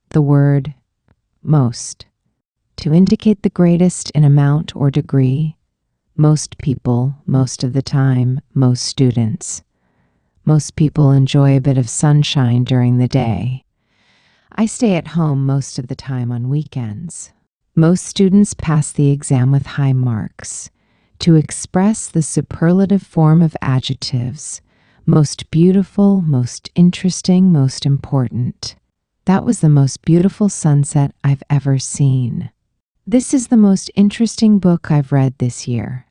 the word most, to indicate the greatest in amount or degree. Most people, most of the time, most students. Most people enjoy a bit of sunshine during the day. I stay at home most of the time on weekends. Most students pass the exam with high marks. To express the superlative form of adjectives, most beautiful, most interesting, most important. That was the most beautiful sunset I've ever seen. This is the most interesting book I've read this year.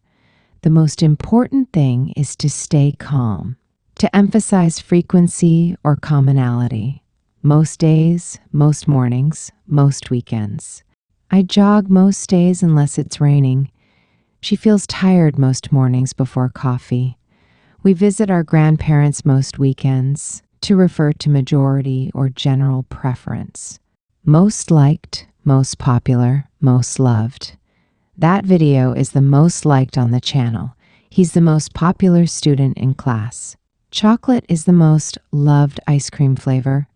The most important thing is to stay calm, to emphasize frequency or commonality. Most days, most mornings, most weekends. I jog most days unless it's raining. She feels tired most mornings before coffee. We visit our grandparents most weekends, to refer to majority or general preference. Most liked, most popular, most loved. That video is the most liked on the channel. He's the most popular student in class. Chocolate is the most loved ice cream flavor.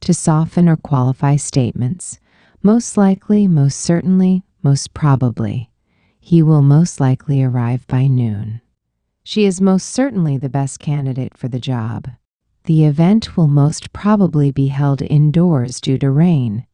To soften or qualify statements, most likely, most certainly, most probably. He will most likely arrive by noon. She is most certainly the best candidate for the job. The event will most probably be held indoors due to rain.